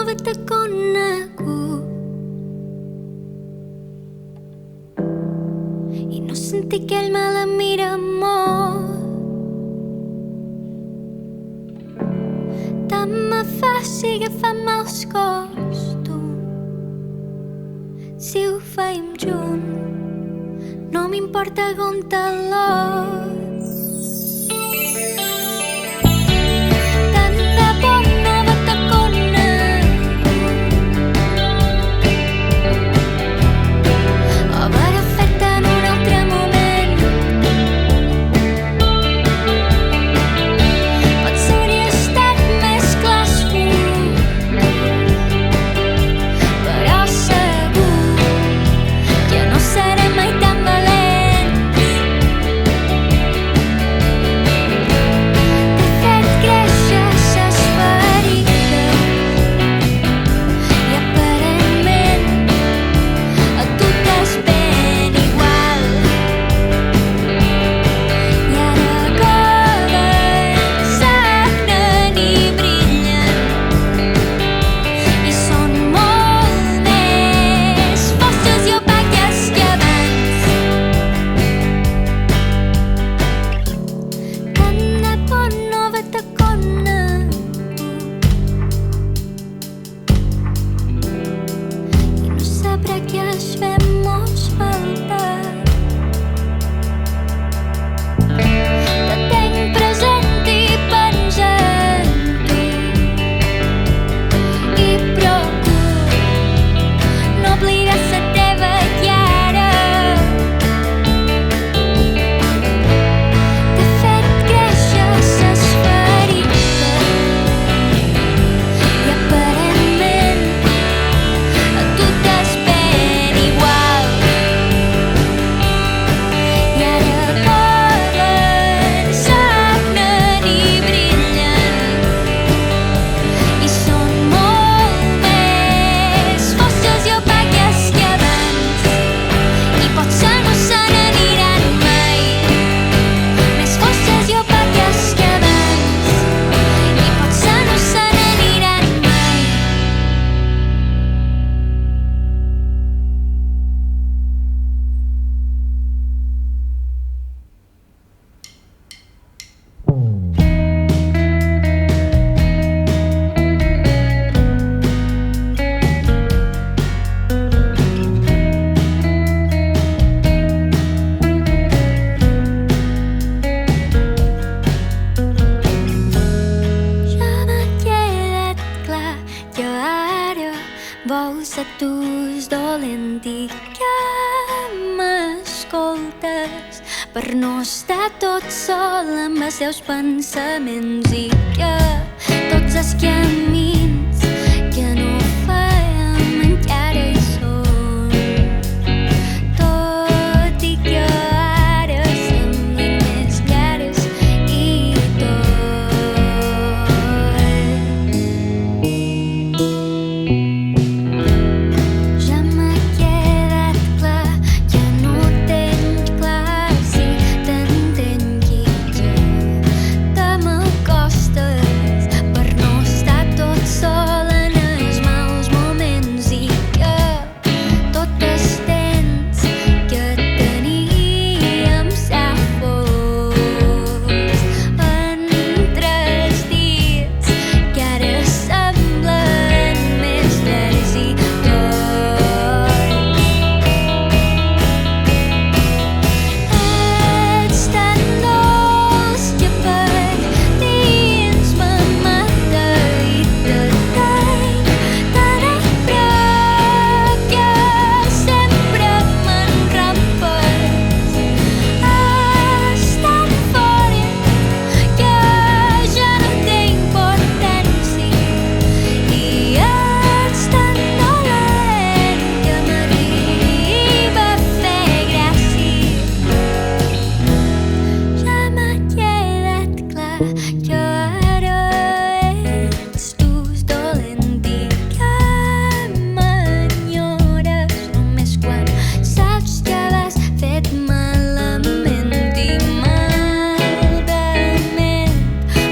haver te conegut i no sentir que ell me la mira molt. Tant me faci agafar-me els costums si ho feim junts. No m'importa on te l'or. Tant de por no haver-te conegut o haver-ho fet en un altre moment. Potser hauria estat més clar però segur que no seré mai tan valents. T'he fet créixer ses ferides i aparentment a tu t'has ben igual. I ara coven, sagnen i brillen i són molt més fosques i opaques que abans. Tant de por no haver-te conegut i no sabré què has fem-nos falta. Te tenc present i penso en tu i procuro no oblidar la teva cara. T'he fet créixer ses ferides i aparentment a tu t'has ben igual. I ara coven, sagnen i brillen i són molt més fosques i opaques que abans. I potser no se n'aniran mai. Més fosques i opaques que abans. I potser no se n'aniran mai. Ja m'ha quedat clar que ara vols ser tu el dolent i que m'escoltes per no estar tot sol amb els teus pensaments i que tots els camins que no fèiem encara hi són, tot i que ara semblin més llares i tot. Ja m'ha quedat clar que no tens clar si t'entenc i que te m'acostes per no estar tot sol en els mals moments i que tot el temps que teníem s'ha fos entre els dies que ara semblen més llargs i tots. Ets tan dolç que per dins me'n mata i te tenc tan a prop que sempre me'n rampes. És tan fora que ja no té importància i ets tan dolent que m'arriba a fer gràcia. Ja m'ha quedat clar que ara ets tu el dolent i que m'enyores només quan saps que l'has fet malament i malament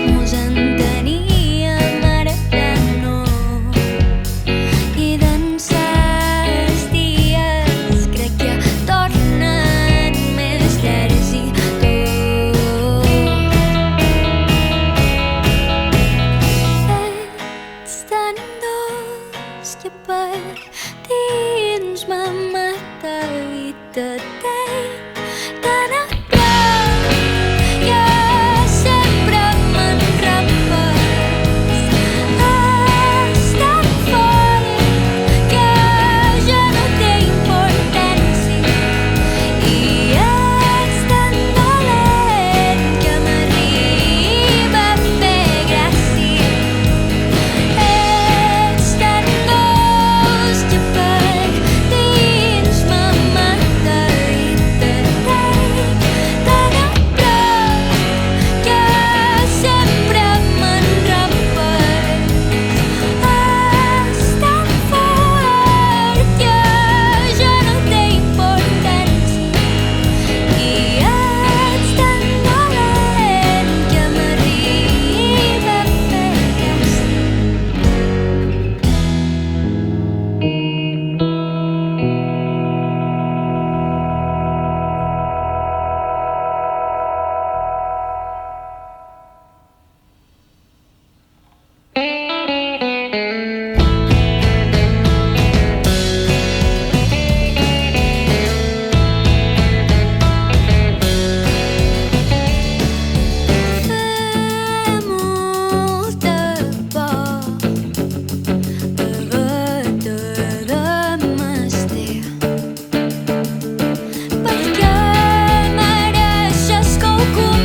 mos enteníem, ara ja no. com